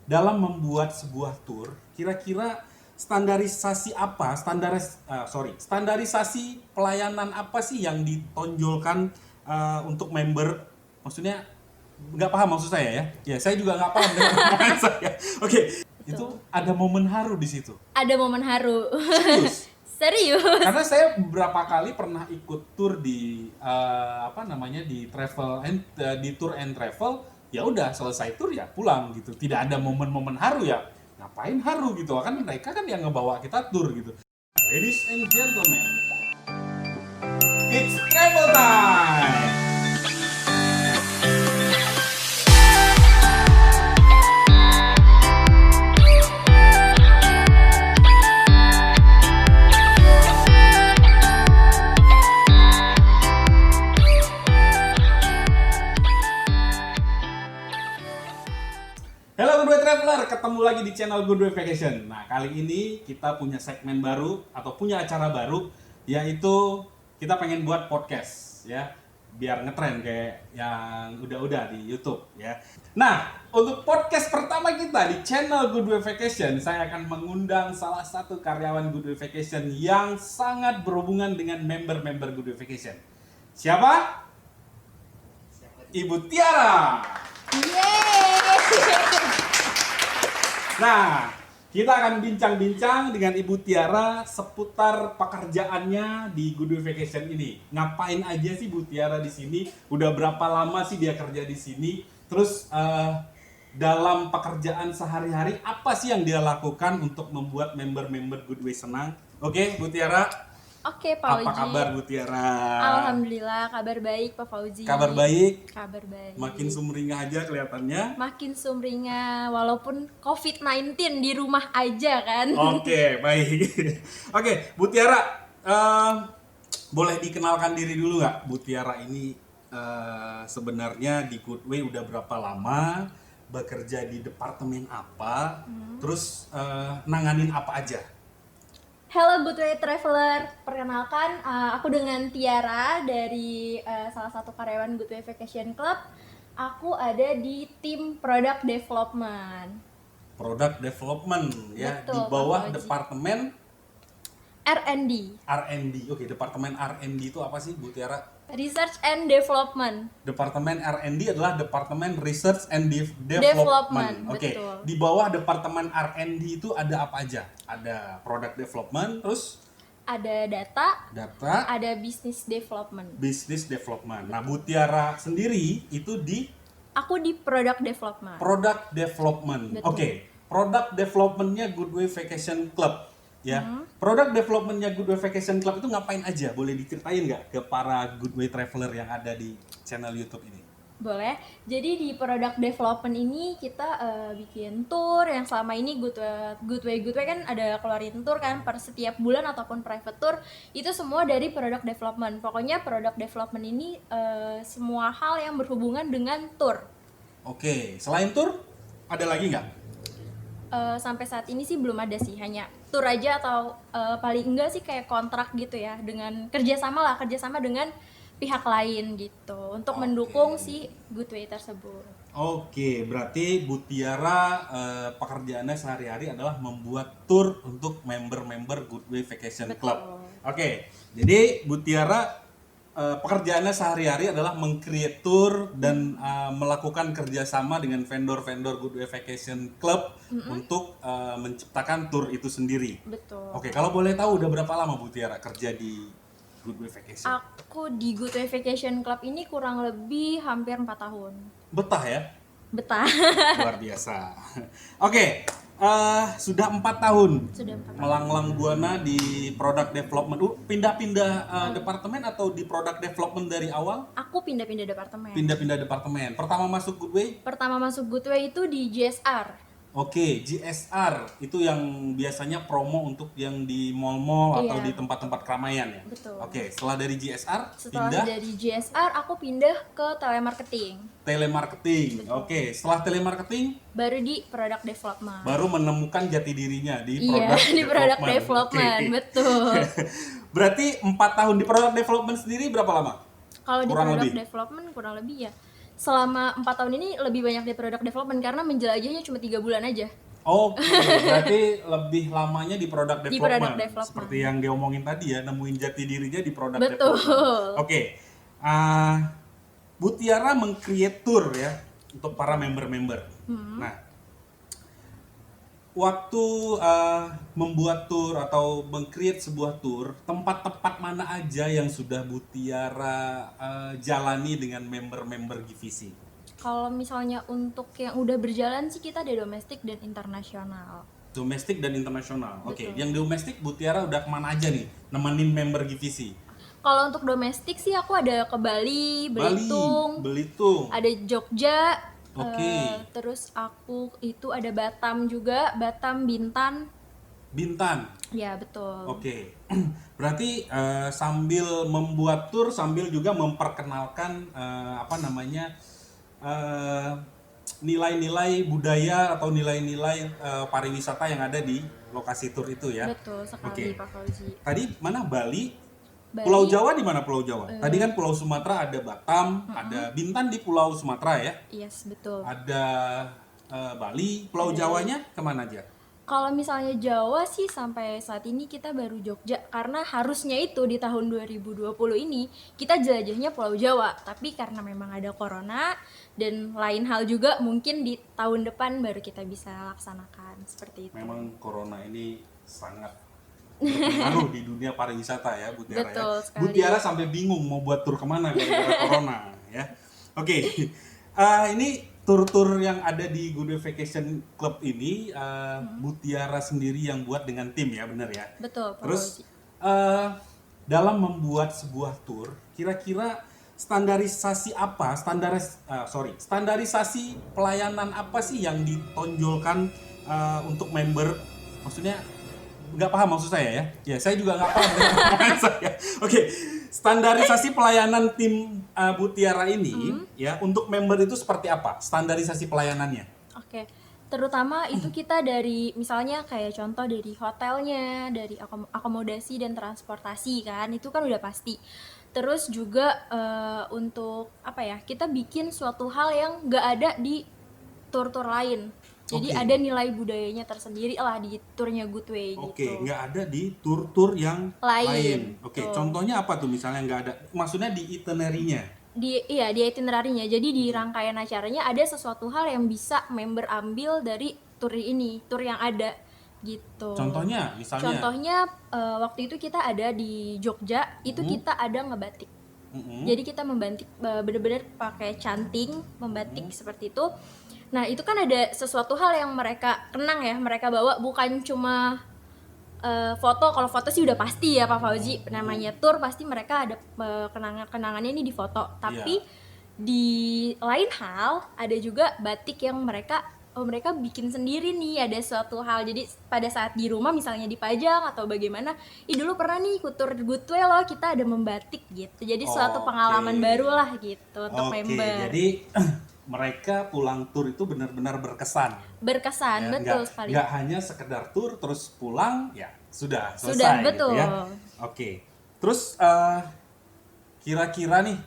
dalam membuat sebuah tour, kira-kira standarisasi pelayanan apa sih yang ditonjolkan untuk member? Maksudnya nggak paham maksud saya ya? Ya saya juga nggak paham dengan omongan saya. Oke, itu ada momen haru di situ. Ada momen haru. Serius? Serius. Karena saya beberapa kali pernah ikut tour di di tour and travel, ya udah selesai tour ya pulang gitu. Tidak ada momen-momen haru ya. Ngapain haru gitu? Kan mereka kan yang ngebawa kita tour gitu. Ladies and gentlemen, it's travel time. Halo Good Way Traveler, ketemu lagi di channel Good Way Vacation. Nah, kali ini kita punya segmen baru atau punya acara baru, yaitu kita pengen buat podcast ya, biar ngetren kayak yang udah-udah di YouTube ya. Nah, untuk podcast pertama kita di channel Good Way Vacation, saya akan mengundang salah satu karyawan Good Way Vacation yang sangat berhubungan dengan member-member Good Way Vacation. Siapa? Ibu Tiara. Nah, kita akan bincang-bincang dengan Ibu Tiara seputar pekerjaannya di Good Way Vacation ini. Ngapain aja sih Bu Tiara di sini? Udah berapa lama sih dia kerja di sini? Terus dalam pekerjaan sehari-hari apa sih yang dia lakukan untuk membuat member-member Good Way senang? Oke, Bu Tiara. Oke, Pak Fauzi. Apa kabar Bu Tiara? Alhamdulillah, kabar baik Pak Fauzi. Kabar baik? Kabar baik. Makin sumringah aja kelihatannya. Makin sumringah, walaupun COVID-19 di rumah aja kan. Oke, baik. Oke, Bu Tiara, boleh dikenalkan diri dulu nggak? Bu Tiara ini sebenarnya di Good Way udah berapa lama? Bekerja di departemen apa? Terus nanganin apa aja? Halo Good Way Traveler, perkenalkan aku dengan Tiara dari salah satu karyawan Good Way Vacation Club. Aku ada di tim Product Development. Product Development ya, Betul, di bawah Pak Fauzi. departemen R&D, R&D. Oke, departemen R&D itu apa sih Bu Tiara? Research and Development. Departemen R&D adalah Departemen Research and Development, Development. Oke. betul. Di bawah Departemen R&D itu ada apa aja? Ada Product Development, terus Ada data, data, ada Business Development. Business Development. Nah, Bu Tiara sendiri itu di Aku di Product Development. Product Development. Betul. Oke. Product Development-nya Good Way Vacation Club. Ya, Product Development-nya Good Way Vacation Club itu ngapain aja? Boleh diceritain nggak ke para Good Way Traveler yang ada di channel YouTube ini? Boleh. Jadi di Product Development ini kita bikin tour yang selama ini Good Way kan ada keluarin tour kan per setiap bulan ataupun private tour. Itu semua dari Product Development. Pokoknya Product Development ini semua hal yang berhubungan dengan tour. Oke, selain tour ada lagi nggak? Sampai saat ini sih belum ada sih, hanya tour aja atau paling enggak sih kayak kontrak gitu ya, dengan kerjasama dengan pihak lain gitu untuk Oke. mendukung si Good Way tersebut. Oke, berarti Bu Tiara pekerjaannya sehari-hari adalah membuat tour untuk member-member Good Way Vacation Betul. Club. Oke, jadi Bu Tiara pekerjaannya sehari-hari adalah meng-create tour dan melakukan kerjasama dengan vendor-vendor Good Way Vacation Club untuk menciptakan tour itu sendiri. Betul. Oke, kalau boleh tahu udah berapa lama Bu Tiara kerja di Good Way Vacation? Aku di Good Way Vacation Club ini kurang lebih hampir 4 tahun. Betah ya? Betah. Luar biasa. Oke, sudah 4 tahun Sudah 4 tahun. melanglang buana di product development. Pindah-pindah departemen atau di product development dari awal? Aku pindah-pindah departemen. Pindah-pindah departemen. Pertama masuk Good Way? Pertama masuk Good Way itu di JSR. Oke, GSR itu yang biasanya promo untuk yang di mall-mall atau Iya. di tempat-tempat keramaian ya? Betul. Oke, setelah dari GSR Setelah pindah dari JSR aku pindah ke telemarketing. telemarketing. Betul. Oke, setelah telemarketing Baru di Product Development. baru menemukan jati dirinya di Iya, product di Product Development, Oke. betul. Berarti 4 tahun di product development sendiri berapa lama? Kalau di Kurang Product lebih. Development kurang lebih ya selama 4 tahun ini lebih banyak di product development karena menjelajahnya cuma 3 bulan aja. Oke, berarti lebih lamanya di product Di development. product development. Seperti yang dia omongin tadi ya, nemuin jati dirinya di product Betul. development. Oke, Bu Tiara meng-create tour ya untuk para member-member. Nah, waktu membuat tour atau meng-create sebuah tour, tempat-tempat mana aja yang sudah Bu Tiara jalani dengan member-member GVC? Kalau misalnya untuk yang udah berjalan sih kita ada domestik dan internasional. Domestik dan internasional. Oke, Betul. yang domestik Bu Tiara udah kemana aja nih nemenin member GVC? Kalau untuk domestik sih aku ada ke Bali, Belitung, Belitung. ada Jogja, Oke. terus aku itu ada Batam juga, Batam, Bintan. Bintan. Ya betul. Oke. Berarti sambil membuat tour sambil juga memperkenalkan nilai-nilai budaya atau nilai-nilai pariwisata yang ada di lokasi tour itu ya. Betul sekali Oke. Pak Fauzi. Tadi mana Bali? Bali. Pulau Jawa di mana Pulau Jawa? Tadi kan Pulau Sumatera ada Batam, ada Bintan di Pulau Sumatera ya. Yes, betul. Ada Bali, Pulau Jawanya kemana aja? Kalau misalnya Jawa sih sampai saat ini kita baru Jogja karena harusnya itu di tahun 2020 ini kita jelajahnya Pulau Jawa, tapi karena memang ada corona dan lain hal juga mungkin di tahun depan baru kita bisa laksanakan seperti itu. Memang corona ini sangat berpengaruh di dunia pariwisata ya Bu Tiara. Betul Ya. sekali. Bu Tiara sampai bingung mau buat tur kemana gara-gara corona ya. Oke, ini tur-tur yang ada di Good Way Vacation Club ini Bu Tiara sendiri yang buat dengan tim ya, benar ya? Betul, Pak Terus Fauzi. dalam membuat sebuah tour, kira-kira standarisasi apa? Standarisasi pelayanan apa sih yang ditonjolkan untuk member? Maksudnya nggak paham maksud saya ya? Ya saya juga nggak paham dengan omongan saya. Oke, standarisasi pelayanan tim Bu Tiara ini ya untuk member itu seperti apa? Standarisasi pelayanannya? Oke, terutama itu kita dari misalnya kayak contoh dari hotelnya, dari akomodasi dan transportasi kan, itu kan udah pasti. Terus juga untuk apa ya, kita bikin suatu hal yang nggak ada di tur-tur lain. Jadi Oke. ada nilai budayanya tersendiri lah di turnya Good Way Oke, gitu. nggak ada di tur-tur yang Lain. Oke, Tuh. contohnya apa tuh misalnya nggak ada? Maksudnya di itinerary-nya? Di itinerary-nya. Jadi di rangkaian acaranya ada sesuatu hal yang bisa member ambil dari tur ini, tur yang ada gitu. Contohnya, misalnya? Contohnya waktu itu kita ada di Jogja, itu kita ada ngebatik. Jadi kita membatik bener-bener pakai canting, membatik seperti itu. Nah, itu kan ada sesuatu hal yang mereka kenang ya, mereka bawa bukan cuma foto. Kalau foto sih udah pasti ya Pak Fauzi, namanya tour pasti mereka ada kenangannya ini di foto. Tapi di lain hal ada juga batik yang mereka bikin sendiri nih, ada suatu hal. Jadi pada saat di rumah misalnya dipajang atau bagaimana, dulu pernah nih ikut tour Good Way loh, kita ada membatik gitu. Jadi suatu pengalaman baru lah gitu untuk member. Jadi mereka pulang tur itu benar-benar berkesan. Berkesan, Ya, betul sekali. Nggak hanya sekedar tur terus pulang, ya sudah selesai. Sudah, gitu betul. ya. Oke. Terus kira-kira nih,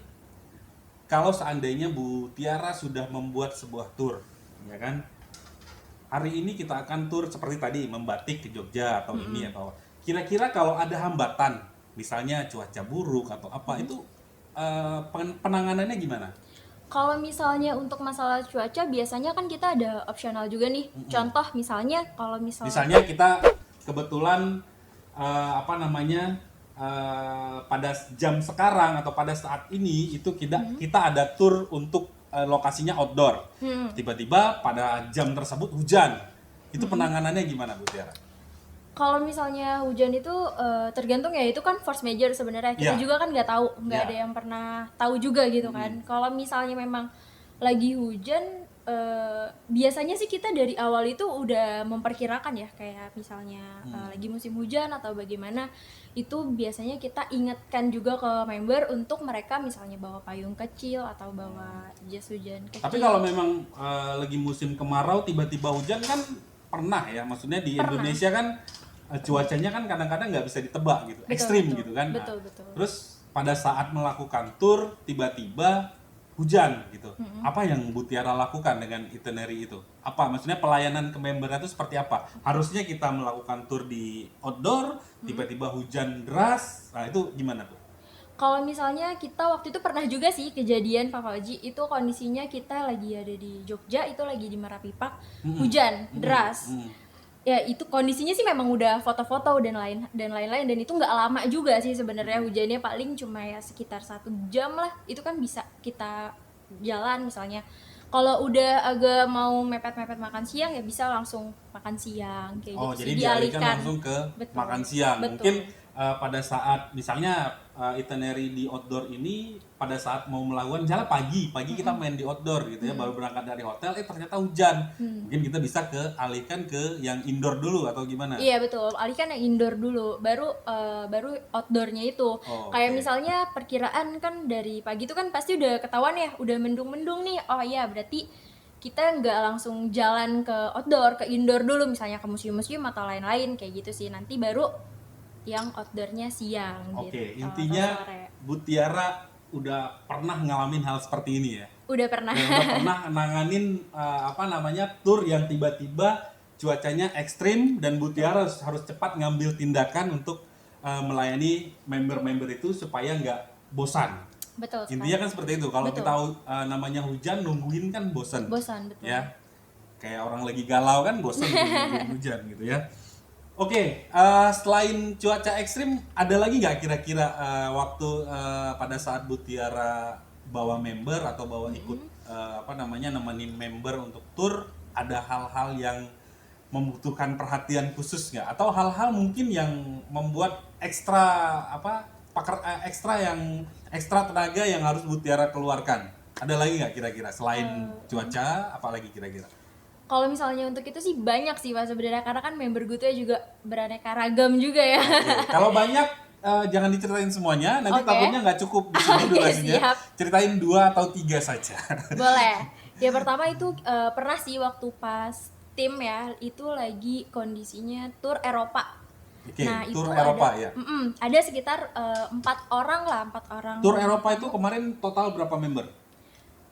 kalau seandainya Bu Tiara sudah membuat sebuah tur, ya kan? Hari ini kita akan tur seperti tadi, membatik ke Jogja atau ini atau kira-kira kalau ada hambatan, misalnya cuaca buruk atau apa, itu penanganannya gimana? Kalau misalnya untuk masalah cuaca biasanya kan kita ada opsional juga nih. Contoh misalnya kalau Misalnya kita kebetulan pada jam sekarang atau pada saat ini itu kita ada tur untuk lokasinya outdoor. Tiba-tiba pada jam tersebut hujan. Itu penanganannya gimana Bu Tiara? kalau misalnya hujan itu tergantung ya, itu kan force major sebenarnya. Kita juga kan nggak tahu, nggak ada yang pernah tahu juga gitu kan. Kalau misalnya memang lagi hujan, biasanya sih kita dari awal itu udah memperkirakan ya, kayak misalnya lagi musim hujan atau bagaimana, itu biasanya kita ingatkan juga ke member untuk mereka misalnya bawa payung kecil atau bawa jas hujan kecil. Tapi kalau memang lagi musim kemarau tiba-tiba hujan kan pernah ya, maksudnya di Indonesia kan cuacanya kan kadang-kadang nggak bisa ditebak gitu, ekstrim gitu kan. Betul. Terus pada saat melakukan tur tiba-tiba hujan gitu. Apa yang Bu Tiara lakukan dengan itinerary itu? Apa maksudnya pelayanan ke membernya itu seperti apa? Harusnya kita melakukan tour di outdoor, tiba-tiba hujan deras. Nah, itu gimana tuh? Kalau misalnya kita waktu itu pernah juga sih kejadian Pak Fauji, itu kondisinya kita lagi ada di Jogja, itu lagi di Merapipak, hujan deras. Ya itu kondisinya sih memang udah foto-foto dan lain-lain, dan itu nggak lama juga sih sebenarnya, hujannya paling cuma ya sekitar 1 jam lah, itu kan bisa kita jalan misalnya. Kalau udah agak mau mepet-mepet makan siang ya bisa langsung makan siang kayak Oh, gitu jadi sih, dialihkan langsung ke Betul. makan siang. Betul. Mungkin pada saat misalnya itinerary di outdoor ini pada saat mau melakukan misalnya pagi kita main di outdoor gitu ya, baru berangkat dari hotel ternyata hujan. Mungkin kita bisa alihkan ke yang indoor dulu atau gimana? Iya betul, alihkan yang indoor dulu, baru outdoornya itu. Oh, Kayak oke. misalnya perkiraan kan dari pagi itu kan pasti udah ketahuan ya, udah mendung-mendung nih. Oh iya, berarti kita nggak langsung jalan ke outdoor, ke indoor dulu, misalnya ke museum-museum atau lain-lain kayak gitu sih. Nanti baru yang outdoornya siang Oke, gitu. intinya atau sore. Bu Tiara udah pernah ngalamin hal seperti ini ya. Udah pernah. Ya, udah pernah nanganin tour yang tiba-tiba cuacanya ekstrim dan Bu Tiara harus cepat ngambil tindakan untuk melayani member-member itu supaya nggak bosan. Betul sekali. Intinya kan seperti itu. Kalau Betul. kita namanya hujan nungguin kan bosan. Bosan, betul. Ya, kayak orang lagi galau kan bosan nungguin hujan gitu ya. Oke, selain cuaca ekstrim, ada lagi nggak kira-kira waktu pada saat Bu Tiara bawa member atau bawa ikut nemenin member untuk tour, ada hal-hal yang membutuhkan perhatian khusus nggak? Atau hal-hal mungkin yang membuat ekstra tenaga yang harus Bu Tiara keluarkan? Ada lagi nggak kira-kira selain cuaca, apalagi kira-kira? Kalau misalnya untuk itu sih banyak sih Pak sebenarnya, karena kan member gue tuh juga beraneka ragam juga ya. Oke. Kalau banyak jangan diceritain semuanya, nanti Oke. takutnya nggak cukup di sini Oke, durasinya. siap. Ceritain 2 atau 3 saja. Boleh. Ya pertama itu pernah sih waktu pas tim ya, itu lagi kondisinya tour Eropa. Oke, Nah, tour itu Eropa ada, ya. ada sekitar 4 orang lah, 4 orang. Tour Eropa itu kemarin total berapa member?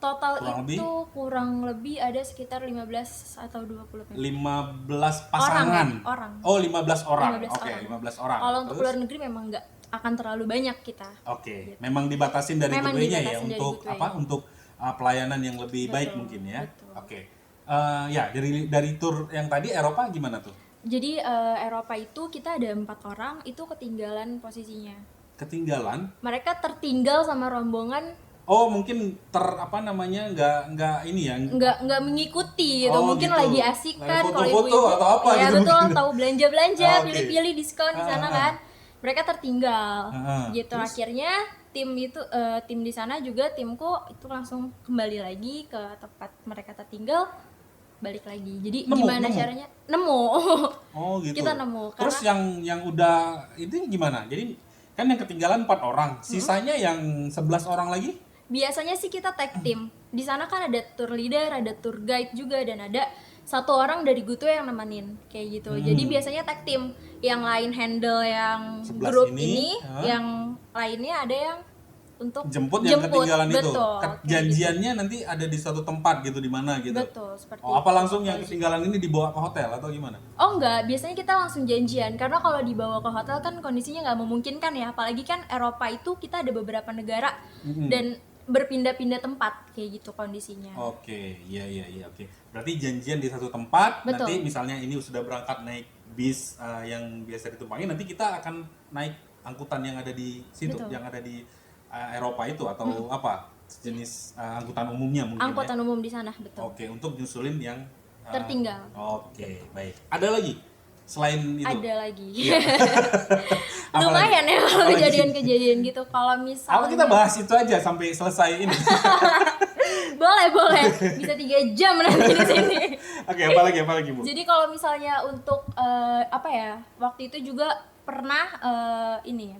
Total kurang itu kurang lebih ada sekitar 15 atau 20 member. 15 pasangan. Orang. Oh, 15 orang. 15 Oke, orang. 15 orang. Kalau untuk Terus? luar negeri memang nggak akan terlalu banyak kita. Oke, memang dibatasin dari Memang Goodway-nya ya dibatasin dari untuk Goodway. untuk pelayanan yang lebih baik Betul, mungkin ya. betul. Oke. Ya, dari tour yang tadi Eropa gimana tuh? Jadi Eropa itu kita ada 4 orang, itu ketinggalan posisinya. Ketinggalan? Mereka tertinggal sama rombongan, Oh, mungkin nggak ini ya. nggak mengikuti gitu. Oh, mungkin gitu. lagi asik Lagi kan kalau foto-foto ibu-ibu. atau apa ya gitu betul, mungkin. tahu belanja-belanja, Ah, oke. pilih-pilih diskon di sana kan. Mereka tertinggal. Gitu. Terus? Akhirnya tim di sana juga, timku itu langsung kembali lagi ke tempat mereka tertinggal, balik lagi. Jadi gimana caranya? Nemu. Oh, gitu. Kita nemu. Terus yang udah itu gimana? Jadi kan yang ketinggalan 4 orang, sisanya yang 11 orang lagi? Biasanya sih kita tag team. Di sana kan ada tour leader, ada tour guide juga, dan ada 1 orang dari Goodway yang nemenin kayak gitu. Jadi biasanya tag team, yang lain handle yang 11 grup ini, ini, yang lainnya ada yang untuk Jemput yang ketinggalan itu. betul, kayak Janjiannya nanti ada di suatu tempat gitu, di mana gitu. Betul, seperti Oh, apa itu. langsung yang ketinggalan ini dibawa ke hotel atau gimana? Oh enggak, biasanya kita langsung janjian, karena kalau dibawa ke hotel kan kondisinya nggak memungkinkan ya, apalagi kan Eropa itu kita ada beberapa negara dan berpindah-pindah tempat kayak gitu kondisinya. Oke, iya, oke. Berarti janjian di satu tempat, Betul. nanti misalnya ini sudah berangkat naik bis yang biasa ditumpangi, nanti kita akan naik angkutan yang ada di situ, Betul. yang ada di Eropa itu atau apa? Jenis angkutan umumnya mungkin Angkutan umum di sana, ya. betul. Oke, untuk nyusulin yang Tertinggal. Oke, baik. Ada lagi selain itu? Ada lagi. Iya. Lumayan ya kalau Apalagi? kejadian-kejadian gitu. Kalau misalnya Apa kita bahas itu aja sampai selesai ini? boleh bisa 3 jam nanti di sini. Oke, apalagi Bu? Jadi kalau misalnya untuk waktu itu juga pernah ini ya,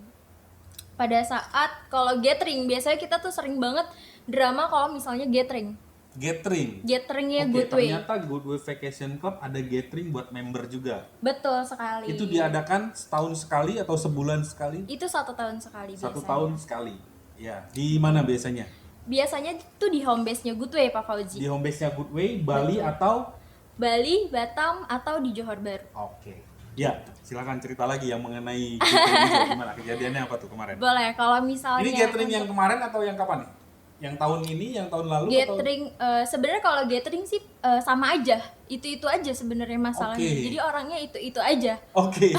pada saat kalau gathering, biasanya kita tuh sering banget drama kalau misalnya gatheringnya Oke, Goodway. ternyata Goodway Vacation Club ada gathering buat member juga. Betul sekali. Itu diadakan setahun sekali atau sebulan sekali? Itu 1 tahun sekali 1 biasanya. tahun sekali. Ya, di mana biasanya? biasanya tuh di home base-nya Goodway Pak Fauzi. Di home base-nya Goodway, Bali Betul. atau Bali, Batam, atau di Johor Baru. Oke. Ya, silakan cerita lagi yang mengenai Goodway gimana kejadiannya apa tuh kemarin? Boleh, kalau misalnya Ini gathering yang kemarin atau yang kapan nih? Yang tahun ini, yang tahun lalu gathering sebenarnya kalau gathering sih sama aja. Itu aja sebenarnya masalahnya. Oke. Jadi orangnya itu aja. Oke.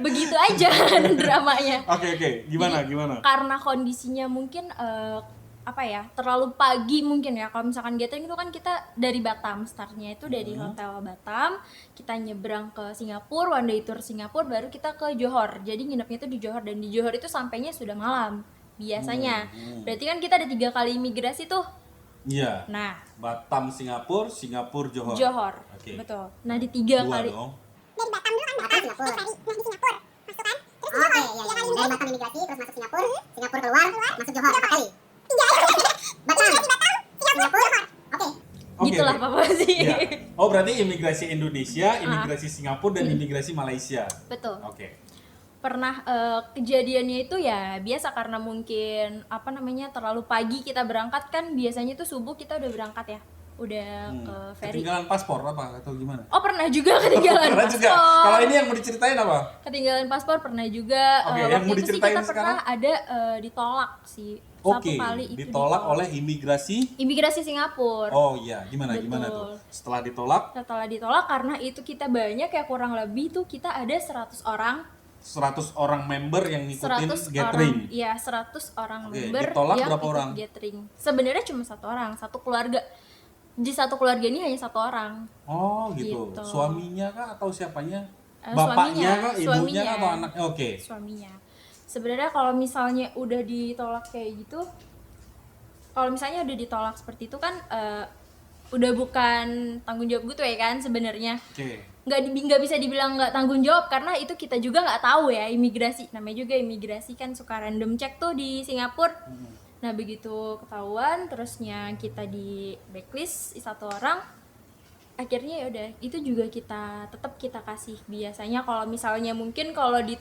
Begitu aja dramanya. Oke. Gimana? Karena kondisinya mungkin terlalu pagi mungkin ya. Kalau misalkan gathering itu kan kita dari Batam, startnya itu dari hotel Batam, kita nyebrang ke Singapura, one day tour Singapura, baru kita ke Johor. Jadi nginepnya itu di Johor, dan di Johor itu sampainya sudah malam biasanya. Berarti kan kita ada 3 kali imigrasi tuh. Iya. Nah, Batam, Singapura, Johor. Johor. Oke. Betul. Nah, di 3 Dua kali. dong. Dari Batam dulu kan Batam Singapura. Nah di Singapura masuk kan? Terus iya. Dari Batam imigrasi terus masuk Singapura, Singapura keluar, masuk Johor 4 kali. 3. Batam, Singapura. Oke. Gitulah Pak Fauzi. Iya. Oh, berarti imigrasi Indonesia, imigrasi Singapura dan imigrasi Malaysia. Betul. Oke. Pernah kejadiannya itu ya biasa karena mungkin terlalu pagi kita berangkat kan, biasanya tuh subuh kita udah berangkat ya. Udah ke ferry. Ketinggalan paspor apa atau gimana? Oh, pernah juga ketinggalan Pernah paspor. juga. Kalau ini yang mau diceritain apa? Ketinggalan paspor pernah juga. Oke, yang Waktu mau itu sih diceritain kita sekarang? pernah ada ditolak sih. Satu Oke, kali itu ditolak oleh imigrasi. imigrasi Singapura. Oh iya, gimana Betul. tuh? Setelah ditolak, Setelah ditolak karena itu kita banyak ya, kurang lebih tuh kita ada 100 orang. 100 orang member yang ngikutin 100 gathering. orang, iya 100 orang Oke, member ditolak yang berapa ikut orang? gathering. Sebenarnya cuma 1 orang, satu keluarga. Di satu keluarga ini hanya 1 orang. Oh gitu. Gitu. Suaminya kah atau siapanya? Suaminya, Bapaknya kah, ibunya suaminya. kah, atau anaknya? Oke. Suaminya. Sebenarnya kalau misalnya udah ditolak kayak gitu, kalau misalnya udah ditolak seperti itu kan udah bukan tanggung jawab gue tuh ya kan sebenarnya. Oke. Nggak bisa dibilang nggak tanggung jawab karena itu kita juga nggak tahu ya, imigrasi, namanya juga imigrasi kan suka random check tuh di Singapura. Nah begitu ketahuan terusnya kita di blacklist 1 orang, akhirnya ya udah itu juga tetap kita kasih. Biasanya kalau misalnya mungkin kalau di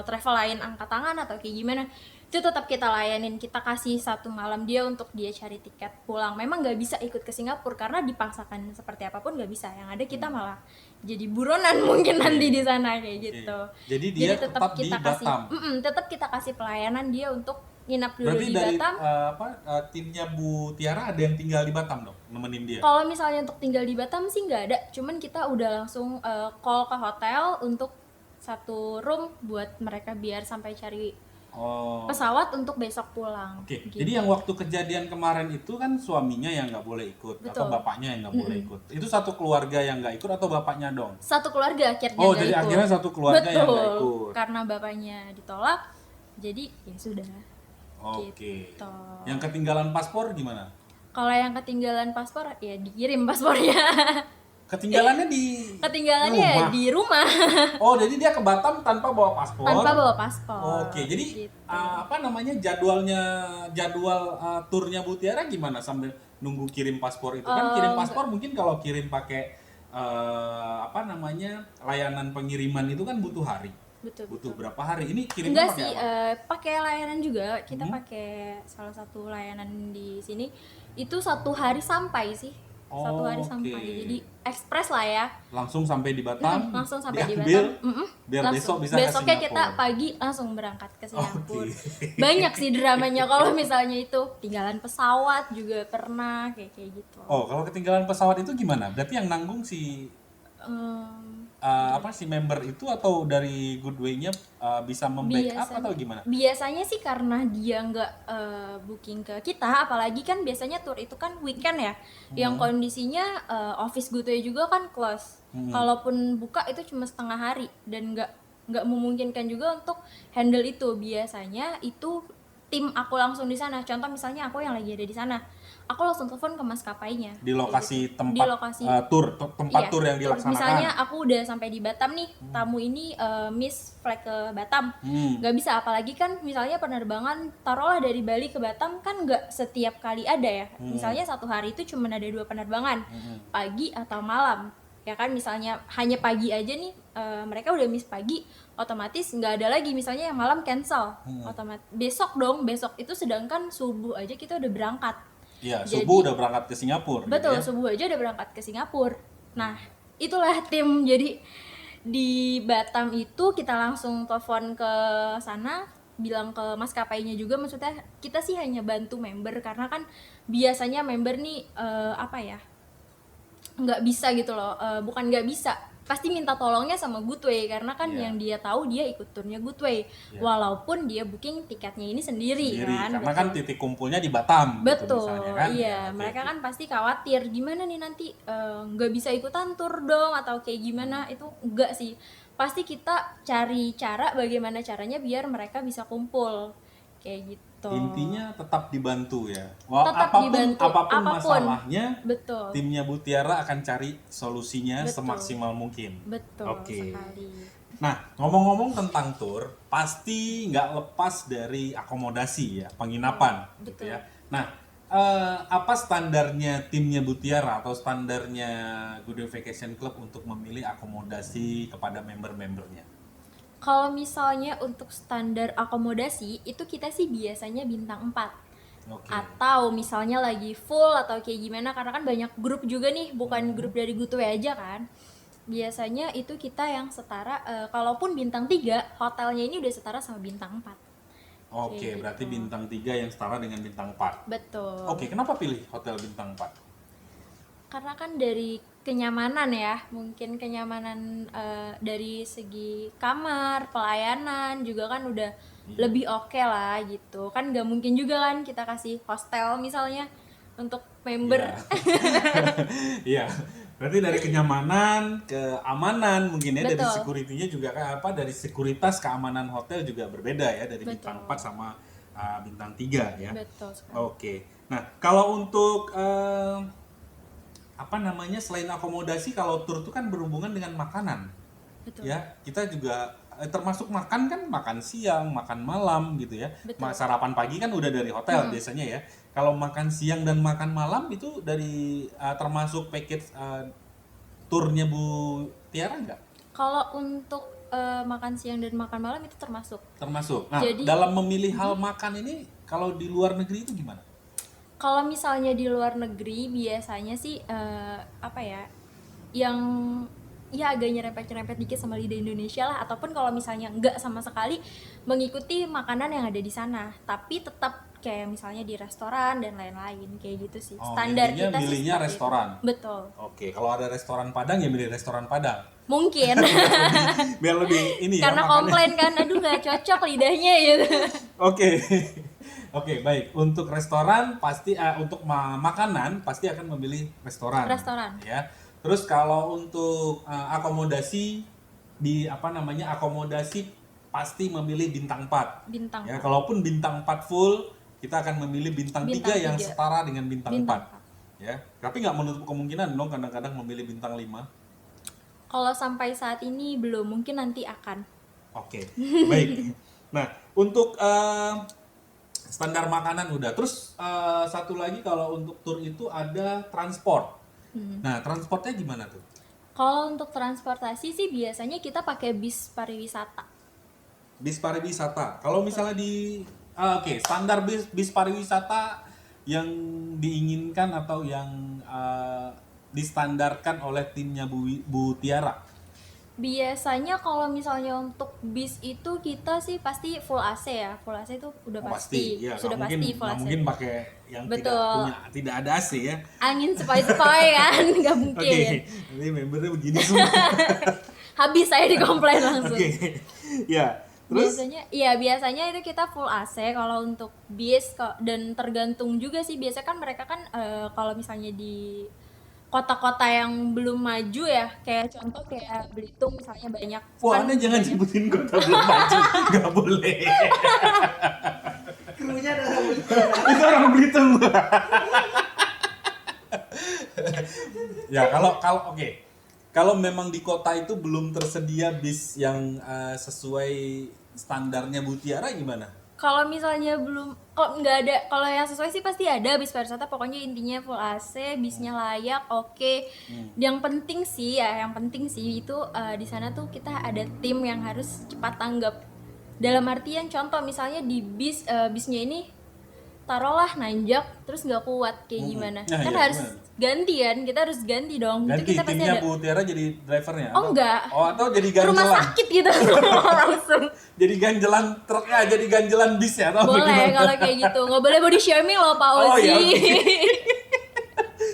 travel lain angkat tangan atau kayak gimana, itu tetap kita layanin, kita kasih 1 malam dia untuk dia cari tiket pulang. Memang nggak bisa ikut ke Singapura karena dipaksakan seperti apapun nggak bisa, yang ada kita malah jadi buronan mungkin nanti di sana kayak gitu. Jadi dia tetap di kasih Batam. tetap kita kasih pelayanan dia untuk nginap dulu Berarti di dari Batam. timnya Bu Tiara ada yang tinggal di Batam dong, nemenin dia. Kalau misalnya untuk tinggal di Batam sih nggak ada, cuman kita udah langsung call ke hotel untuk 1 room buat mereka biar sampai cari Oh. pesawat untuk besok pulang. Oke. Gitu. Jadi yang waktu kejadian kemarin itu kan suaminya yang nggak boleh ikut atau Betul. bapaknya yang nggak boleh ikut. Itu satu keluarga yang nggak ikut atau bapaknya dong? Satu keluarga akhirnya Oh, nggak jadi ikut. akhirnya satu keluarga yang nggak ikut. Karena bapaknya ditolak, jadi ya sudah. Oke. Gitu. Yang ketinggalan paspor gimana? Kalau yang ketinggalan paspor ya dikirim paspornya. Ketinggalannya di Ketinggalannya di rumah Oh, jadi dia ke Batam tanpa bawa paspor. tanpa bawa paspor. Oke, jadi Gitu. jadwal turnya Bu Tiara gimana sambil nunggu kirim paspor itu? Kan kirim paspor mungkin kalau kirim pakai layanan pengiriman itu kan butuh hari. Betul. Berapa hari? Ini kirimnya Enggak pakai sih, apa? pakai layanan juga. Kita pakai salah satu layanan di sini. Itu 1 hari sampai sih. 1 hari Oke. sampai. Jadi ekspres lah ya. Langsung sampai di Batam. Langsung sampai di diambil, Batam. biar besok Langsung. bisa ke Besoknya kita Singapura. pagi langsung berangkat ke Singapura. Oke. Banyak sih dramanya kalau misalnya itu tinggalan pesawat juga pernah kayak gitu. Oh, kalau ketinggalan pesawat itu gimana? Berarti yang nanggung si si member itu atau dari Goodway-nya bisa membackup atau gimana? Biasanya sih karena dia nggak booking ke kita, apalagi kan biasanya tour itu kan weekend ya, yang kondisinya office Goodway juga kan close. Kalaupun buka itu cuma setengah hari dan nggak memungkinkan juga untuk handle itu. Biasanya itu tim aku langsung di sana. Contoh misalnya aku yang lagi ada di sana, aku langsung telepon ke maskapainya. Di lokasi Kayak gitu. tempat Di lokasi tempat iya, tour yang dilaksanakan. Misalnya aku udah sampai di Batam nih, tamu ini miss flight ke Batam, nggak bisa. Apalagi kan misalnya penerbangan taruhlah dari Bali ke Batam kan nggak setiap kali ada ya. Misalnya 1 hari itu cuma ada 2 penerbangan, pagi atau malam. Ya kan, misalnya hanya pagi aja nih, mereka udah miss pagi, otomatis nggak ada lagi misalnya yang malam cancel. Otomatis besok itu, sedangkan subuh aja kita udah berangkat. Iya, Jadi- subuh udah berangkat ke Singapura. Betul, gitu ya. subuh aja udah berangkat ke Singapura. Nah, itulah tim. Jadi di Batam itu kita langsung telepon ke sana, bilang ke maskapainya juga, maksudnya kita sih hanya bantu member, karena kan biasanya member nih apa ya, nggak bisa gitu loh, bukan nggak bisa, pasti minta tolongnya sama Goodway, karena kan Iya. yang dia tahu dia ikut turnya Goodway, Iya. walaupun dia booking tiketnya ini sendiri kan. Karena kan titik kumpulnya di Batam. gitu Betul, misalnya kan. iya. Ya, oke, Mereka oke. kan pasti khawatir gimana nih nanti, nggak bisa ikutan tur dong atau kayak gimana. Itu enggak sih, pasti kita cari cara bagaimana caranya biar mereka bisa kumpul kayak gitu. Intinya tetap dibantu ya. Tetap dibantu, apapun apapun. masalahnya, Betul, timnya Mutiara akan cari solusinya Betul. semaksimal mungkin. betul Oke. sekali. Nah, ngomong-ngomong tentang tur, pasti nggak lepas dari akomodasi ya, penginapan gitu Betul. ya. Nah, apa standarnya timnya Mutiara atau standarnya Goodway Vacation Club untuk memilih akomodasi kepada member-membernya? Kalau misalnya untuk standar akomodasi itu kita sih biasanya bintang 4. Oke. Atau misalnya lagi full atau kayak gimana, karena kan banyak grup juga nih, bukan grup dari Goodway aja kan. Biasanya itu kita yang setara, kalaupun bintang 3, hotelnya ini udah setara sama bintang 4. Oke, Kayak berarti gitu. bintang 3 yang setara dengan bintang 4. Betul. Oke, kenapa pilih hotel bintang 4? Karena kan dari kenyamanan ya, mungkin kenyamanan dari segi kamar, pelayanan juga kan udah lebih oke lah gitu. Kan nggak mungkin juga kan kita kasih hostel misalnya untuk member. Iya. Berarti dari kenyamanan, keamanan mungkin ya, dari Betul. security-nya juga dari sekuritas keamanan hotel juga berbeda ya, dari Betul. bintang 4 sama bintang 3 ya. Betul sekali. Oke. Nah, kalau untuk selain akomodasi, kalau tur itu kan berhubungan dengan makanan. Betul. Ya, kita juga termasuk makan kan, makan siang, makan malam gitu ya. Betul. Sarapan pagi kan udah dari hotel biasanya ya. Kalau makan siang dan makan malam itu dari termasuk package turnya Bu Tiara nggak? Kalau untuk makan siang dan makan malam itu termasuk. Termasuk. Nah, Jadi- dalam memilih hal makan ini kalau di luar negeri itu gimana? Kalau misalnya di luar negeri biasanya sih yang ya agak nyerempet-nyerempet dikit sama lidah Indonesia lah, ataupun kalau misalnya enggak sama sekali mengikuti makanan yang ada di sana, tapi tetap kayak misalnya di restoran dan lain-lain kayak gitu sih. Oh, Standar intinya kita sih milihnya seperti itu. restoran. Betul. Oke, kalau ada restoran Padang ya milih restoran Padang. Mungkin Biar lebih ini ya karena makannya. komplain kan, aduh nggak cocok lidahnya gitu. Oke. Oke, baik. Untuk restoran pasti untuk makanan pasti akan memilih restoran. Restoran. Ya. Terus kalau untuk akomodasi akomodasi pasti memilih bintang 4. Bintang Ya, kalaupun bintang 4 full, kita akan memilih bintang 3 yang 3. setara dengan bintang 4. Bintang 4. Ya. Tapi nggak menutup kemungkinan dong kadang-kadang memilih bintang 5. Kalau sampai saat ini belum, mungkin nanti akan. Oke, baik. Nah, untuk standar makanan udah. Terus satu lagi kalau untuk tur itu ada transport. Nah, transportnya gimana tuh? Kalau untuk transportasi sih biasanya kita pakai bis pariwisata. Bis pariwisata. Kalau misalnya standar bis pariwisata yang diinginkan atau yang distandarkan oleh timnya Bu Tiara. Biasanya kalau misalnya untuk bis itu kita sih pasti full AC ya. Full AC itu udah pasti. Ya, Sudah nggak pasti full nggak AC. mungkin pakai yang Betul. tidak ada AC ya. Angin sepoi-sepoi kan, nggak Oke, mungkin. ini membernya begini semua. Habis saya dikomplain langsung. Oke, ya. Terus Biasanya itu kita full AC kalau untuk bis dan tergantung juga sih. Biasanya kan mereka kan kalau misalnya di kota-kota yang belum maju ya, kayak contoh kayak Belitung misalnya banyak. Wah, kan Anda jangan banyak- sebutin kota belum maju, nggak boleh. Krunya ada orang Belitung. Itu orang Belitung. Ya, oke. Kalau memang di kota itu belum tersedia bis yang sesuai standarnya Bu Tiara gimana? Kalau misalnya belum, kok nggak ada, kalau yang sesuai sih pasti ada bis pariwisata. Pokoknya intinya full AC, bisnya layak, oke. Yang penting sih ya, yang penting sih itu di sana tuh kita ada tim yang harus cepat tanggap. Dalam artian contoh misalnya di bisnya ini taruhlah nanjak terus nggak kuat kayak gimana, Nah, kan iya, harus ganti kan, kita harus ganti dong. Itu Ganti kita pasti timnya ada Bu Tiara jadi drivernya? Oh, enggak. Oh, atau jadi rumah ganjelan? sakit gitu langsung. Jadi ganjelan truknya, jadi ganjelan bisnya atau Boleh bagaimana? kalau kayak gitu, nggak boleh body shaming loh Pak Ozi. Oh, iya, oke.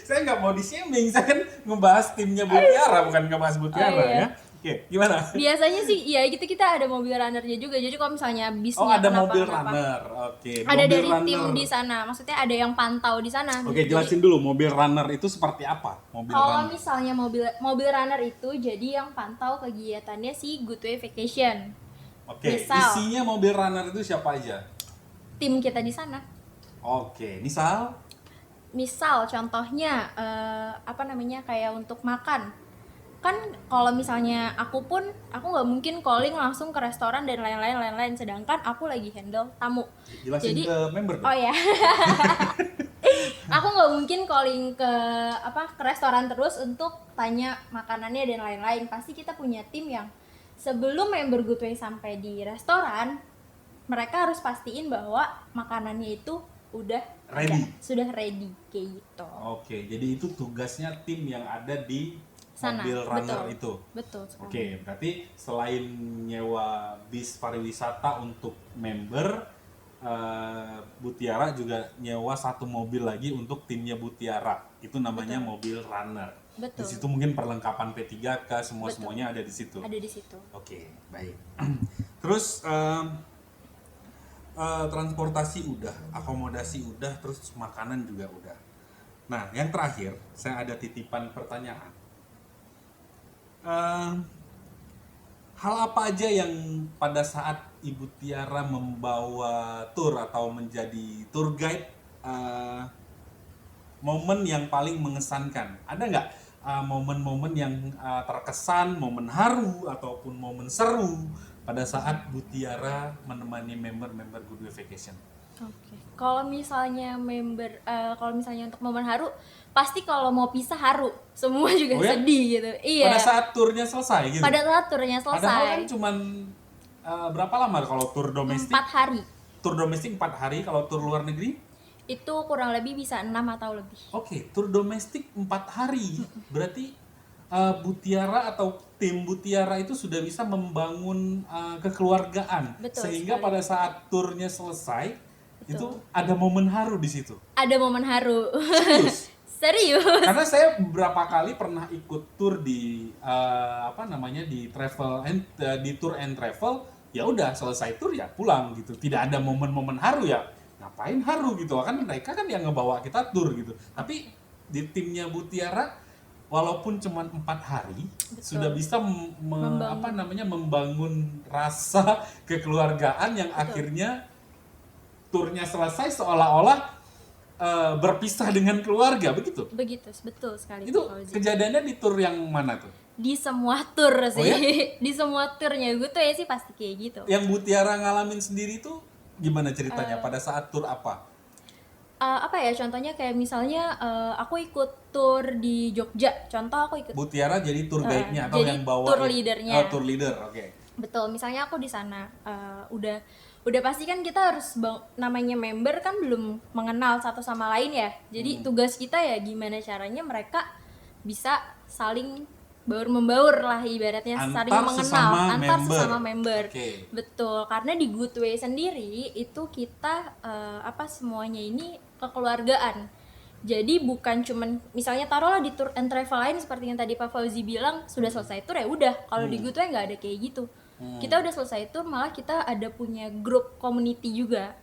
Saya nggak mau di-shaming, saya kan ngebahas timnya Bu Tiara, bukan ngebahas Bu Tiara Oh, iya. ya. Oke, gimana? Biasanya sih ya gitu, kita ada mobil runnernya juga. Jadi kalau misalnya bisnya Oh, ada kenapa- mobil kenapa, runner. Oke, ada mobil dari tim runner. di sana, maksudnya ada yang pantau di sana. Oke, Jadi, jelasin dulu mobil runner itu seperti apa? Mobil kalau runner. misalnya mobil runner itu jadi yang pantau kegiatannya si Goodway Vacation. Oke, misal. isinya mobil runner itu siapa aja? Tim kita di sana. Oke, misal Misal contohnya apa namanya, kayak untuk makan. Kan kalau misalnya aku nggak mungkin calling langsung ke restoran dan lain-lain, sedangkan aku lagi handle tamu. jelasin Jadi, ke member dong. Oh ya. Aku nggak mungkin calling ke restoran terus untuk tanya makanannya dan lain-lain. Pasti kita punya tim yang sebelum member Goodway sampai di restoran, mereka harus pastiin bahwa makanannya itu udah Ready. sudah ready kayak gitu. Oke, jadi itu tugasnya tim yang ada di Sana, mobil runner betul. itu. Betul sekali. Oke, berarti selain nyewa bis pariwisata untuk member, Bu Tiara juga nyewa satu mobil lagi untuk timnya Bu Tiara. Itu namanya Betul. mobil runner. Betul. Di situ mungkin perlengkapan P3K semuanya ada di situ. Ada di situ. Oke, baik. Terus transportasi udah, akomodasi udah, terus makanan juga udah. Nah, yang terakhir saya ada titipan pertanyaan. Hal apa aja yang pada saat Ibu Tiara membawa tour atau menjadi tour guide, momen yang paling mengesankan? Ada nggak momen-momen yang terkesan, momen haru ataupun momen seru pada saat Bu Tiara menemani member-member Goodway Vacation? Oke. Kalau misalnya kalau misalnya untuk momen haru, pasti kalau mau pisah haru, semua juga Oh ya? sedih gitu. Iya. Pada saat turnya selesai gitu? Pada saat turnya Padahal selesai. kan cuman berapa lama kalau tur domestik? 4 hari. Tur domestik 4 hari, kalau tur luar negeri? Itu kurang lebih bisa 6 atau lebih. Oke, tur domestik 4 hari. Berarti Bu Tiara atau tim Bu Tiara itu sudah bisa membangun kekeluargaan. Betul Sehingga sekali. pada saat turnya selesai, Betul. itu ada momen haru di situ. Ada momen haru. Serius. Serius. Karena saya beberapa kali pernah ikut tur di di tour and travel, ya udah selesai tur ya pulang gitu. Tidak ada momen-momen haru ya. Ngapain haru gitu? Kan mereka kan yang ngebawa kita tur gitu. Tapi di timnya Bu Tiara, walaupun cuma 4 hari, Betul. sudah bisa membangun rasa kekeluargaan yang akhirnya turnya selesai seolah-olah berpisah dengan keluarga, begitu? Begitu, betul sekali. Itu Pak Fauzi. kejadiannya di tur yang mana tuh? Di semua tur sih. Oh ya? Di semua turnya gue tuh ya sih pasti kayak gitu. Yang Bu Tiara ngalamin sendiri tuh gimana ceritanya? Pada saat tur apa? Apa ya, contohnya kayak misalnya aku ikut tur di Jogja. Contoh aku ikut Bu Tiara jadi tour guide-nya atau jadi yang bawa tour leader-nya. Oh, tour leader, oke. Betul, misalnya aku di sana udah pasti kan kita harus namanya member kan belum mengenal satu sama lain ya. Jadi tugas kita ya gimana caranya mereka bisa saling baur membaur lah ibaratnya, saling mengenal antar sesama member. Oke. Betul, karena di Goodway sendiri itu kita semuanya ini kekeluargaan. Jadi bukan cuman misalnya taruhlah di tour and travel lain seperti yang tadi Pak Fauzi bilang sudah selesai tour ya udah. Kalau di Goodway nggak ada kayak gitu. Kita udah selesai tour malah kita ada punya grup community juga.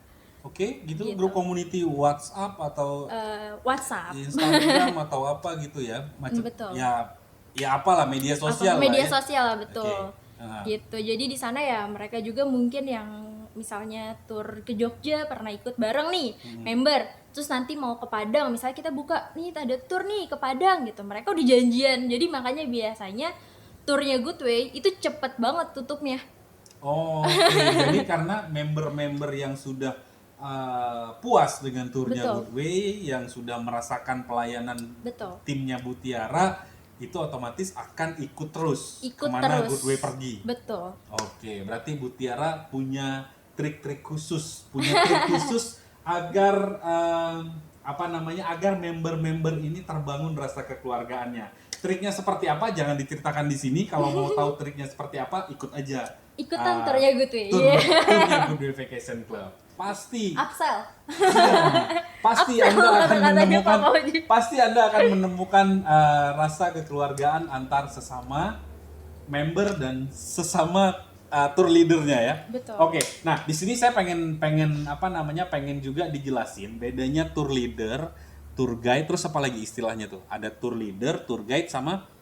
Oke, gitu, Gitu. grup community WhatsApp atau WhatsApp. Instagram atau apa gitu ya, macam Betul. ya apalah media sosial Media lah ya. sosial lah, betul. Oke. Gitu. Jadi di sana ya mereka juga mungkin yang misalnya tur ke Jogja pernah ikut bareng nih member. Terus nanti mau ke Padang, misalnya kita buka nih ada tur nih ke Padang gitu. Mereka udah janjian. Jadi makanya biasanya turnya Goodway itu cepet banget tutupnya. Oh, oke. Jadi karena member-member yang sudah puas dengan turnya Betul. Goodway, yang sudah merasakan pelayanan Betul. timnya Mutiara, itu otomatis akan ikut terus Ikut kemana terus. Goodway pergi. Betul. Oke, berarti Mutiara punya trik-trik khusus, agar agar member-member ini terbangun rasa kekeluargaannya. Triknya seperti apa? Jangan diceritakan di sini. Kalau mau tahu triknya seperti apa, ikut aja. Ikutan turnya Goodway. Turnya Goodway Vacation Club. Pasti, Upsell. pasti Upsell Anda akan kata-katanya menemukan, Pak Fauzi. pasti Anda akan menemukan rasa kekeluargaan antar sesama member dan sesama tour leadernya ya. Betul. Oke, nah di sini saya pengen juga dijelasin bedanya tour leader, tour guide, terus apa lagi istilahnya tuh? Ada tour leader, tour guide sama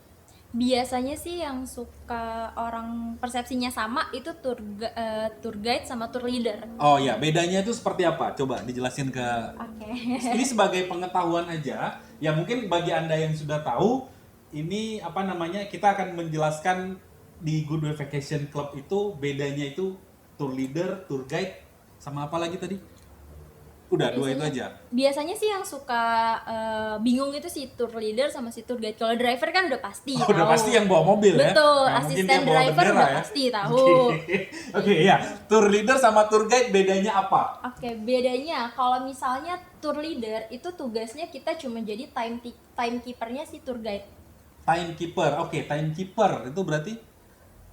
Biasanya sih yang suka orang persepsinya sama itu tour guide sama tour leader. oh ya, bedanya itu seperti apa? Coba dijelasin ke Oke. ini sebagai pengetahuan aja. Ya mungkin bagi Anda yang sudah tahu, ini kita akan menjelaskan di Goodway Vacation Club itu bedanya itu tour leader, tour guide sama apa lagi tadi? Udah dua itu aja. Biasanya sih yang suka bingung itu si tour leader sama si tour guide. Kalau driver kan udah pasti Oh, udah tahu. pasti yang bawa mobil ya. Betul, Nggak mungkin asisten yang bawa driver bendera udah ya. pasti tahu. Oke, ya. Tour leader sama tour guide bedanya apa? Oke, bedanya kalau misalnya tour leader itu tugasnya kita cuma jadi timekeepernya si tour guide. Timekeeper. Oke, timekeeper itu berarti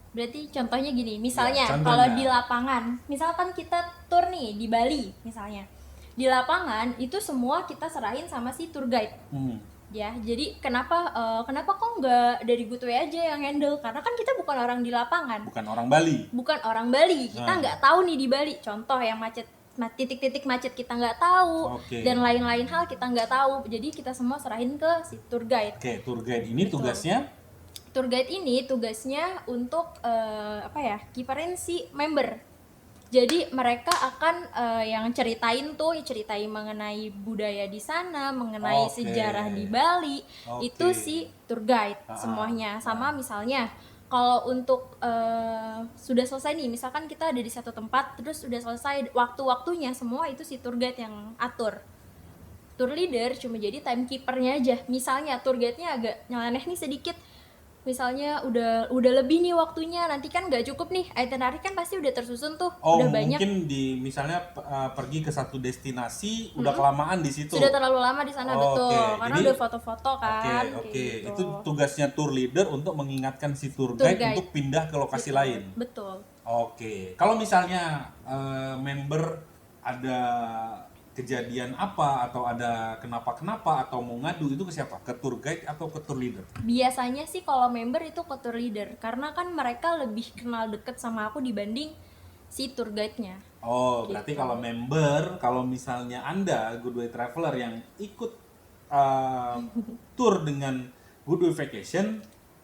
Berarti contohnya gini, misalnya Ya, contohnya. kalau di lapangan, misalkan kita tour nih di Bali misalnya. Di lapangan itu semua kita serahin sama si tour guide. Ya, jadi kenapa kok nggak dari Goodway aja yang handle? Karena kan kita bukan orang di lapangan. bukan orang Bali. Bukan orang Bali, kita Nah. nggak tahu nih di Bali. Contoh yang titik-titik macet kita nggak tahu, Oke. dan lain-lain hal kita nggak tahu. Jadi kita semua serahin ke si tour guide. Oke, tour guide ini Betul. tugasnya Tour guide ini tugasnya untuk kiperin si member. Jadi mereka akan yang ceritain mengenai budaya di sana, mengenai Oke. sejarah di Bali. Oke. Itu si tour guide semuanya. Sama misalnya kalau untuk sudah selesai nih, misalkan kita ada di satu tempat, terus sudah selesai waktu-waktunya, semua itu si tour guide yang atur. Tour leader cuma jadi timekeepernya aja. Misalnya tour guide-nya agak nyeleneh nih sedikit, misalnya udah lebih nih waktunya, nanti kan nggak cukup nih, itinerary kan pasti udah tersusun tuh, Oh, udah banyak, mungkin misalnya pergi ke satu destinasi udah kelamaan di situ. sudah terlalu lama di sana. Oh, betul, oke. karena Jadi- udah foto-foto Oke, kan. oke. kayak gitu. Itu tugasnya tour leader untuk mengingatkan si tour Tour guide guide. untuk pindah ke lokasi Betul, lain. betul. Oke. Kalau misalnya member ada kejadian apa atau ada kenapa atau mau ngadu, itu ke siapa? Ke tour guide atau ke tour leader? Biasanya sih kalau member itu ke tour leader, karena kan mereka lebih kenal deket sama aku dibanding si tour guide-nya. Oh, berarti Gitu. kalau misalnya Anda Goodway Traveler yang ikut tour dengan Goodway Vacation,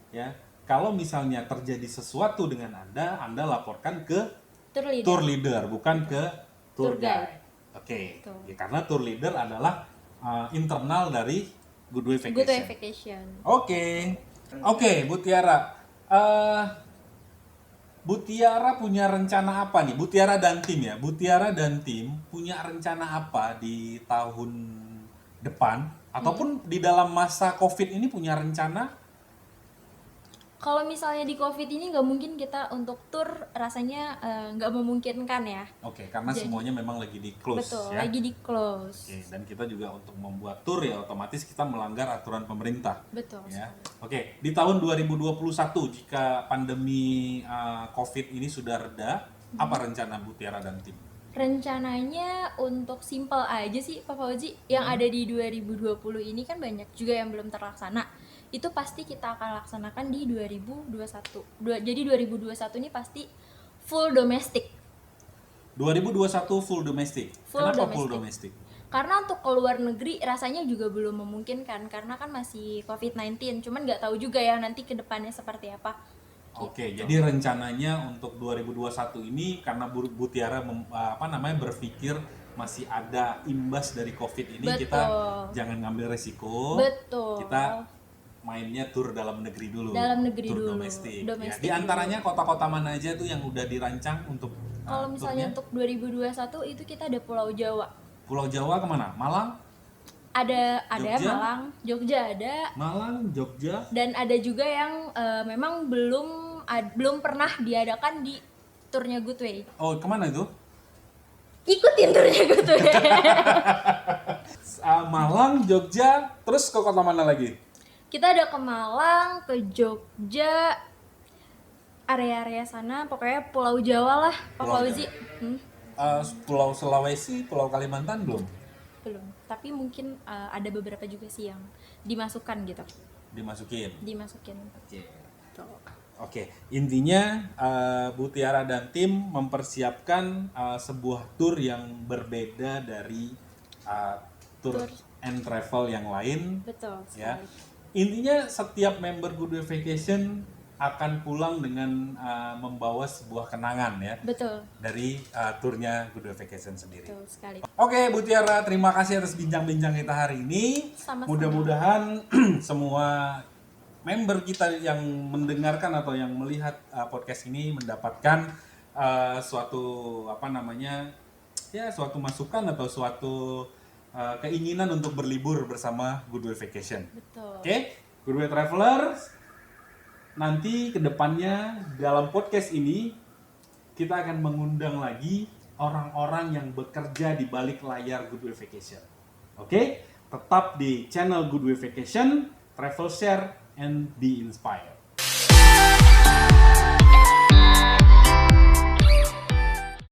ya, kalau misalnya terjadi sesuatu dengan Anda laporkan ke Tour leader. tour leader, bukan ke tour Tour guide. Oke, Betul. ya, karena tour leader adalah internal dari Goodway Vacation. Goodway Vacation. Oke, Bu Tiara. Bu Tiara punya rencana apa nih? Bu Tiara dan tim ya. Bu Tiara dan tim punya rencana apa di tahun depan ataupun di dalam masa Covid ini punya rencana? Kalau misalnya di COVID ini nggak mungkin kita untuk tour, rasanya nggak memungkinkan ya. Oke, karena Jadi- semuanya memang lagi di close Betul, ya. lagi di close. Oke, dan kita juga untuk membuat tour ya otomatis kita melanggar aturan pemerintah. Betul. Ya. Oke, di tahun 2021 jika pandemi Covid ini sudah reda, apa rencana Bu Tiara dan tim? Rencananya untuk simple aja sih Pak Fauzi, yang ada di 2020 ini kan banyak juga yang belum terlaksana. Itu pasti kita akan laksanakan di 2021. Jadi 2021 ini pasti full domestik. 2021 full domestic. Full Kenapa domestic. full domestic? Karena untuk keluar negeri rasanya juga belum memungkinkan karena kan masih COVID-19. Cuman nggak tahu juga ya nanti ke depannya seperti apa. Oke, Gitu. jadi rencananya untuk 2021 ini karena Bu Tiara berpikir masih ada imbas dari Covid ini, Betul. kita jangan ngambil resiko. Betul. Kita mainnya tur dalam negeri dulu. Dalam negeri tur dulu. Domestik. Domestik Di antaranya kota-kota mana aja tuh yang udah dirancang untuk Kalau misalnya turnya? untuk 2021 itu kita ada Pulau Jawa. Pulau Jawa kemana? Malang, Ada Jogja? Malang, Jogja ada, Malang, Jogja. dan ada juga yang memang belum pernah diadakan di turnya Goodway. Oh, kemana itu? Ikutin turnya Goodway. Malang, Jogja, terus ke kota mana lagi? Kita ada ke Malang, ke Jogja, area-area sana, pokoknya Pulau Jawa lah, Pak Pulau Fauzi. Pulau Sulawesi, Pulau Kalimantan belum Belum, tapi mungkin ada beberapa juga sih yang dimasukkan gitu, dimasukin. dimasukin. Oke, intinya Bu Tiara dan tim mempersiapkan sebuah tour yang berbeda dari tour Tour. and travel yang lain. Betul Ya, sekali. intinya setiap member Goodway Vacation akan pulang dengan membawa sebuah kenangan ya Betul, dari turnya Goodway Vacation sendiri. betul sekali. Oke, Bu Tiara, terima kasih atas bincang-bincang kita hari ini. Sama-sama. Mudah-mudahan semua member kita yang mendengarkan atau yang melihat podcast ini mendapatkan suatu suatu masukan atau suatu keinginan untuk berlibur bersama Goodway Vacation. Betul. Oke, Goodway Traveler, nanti kedepannya dalam podcast ini kita akan mengundang lagi orang-orang yang bekerja di balik layar Goodway Vacation. Oke, tetap di channel Goodway Vacation, travel share, and be inspired.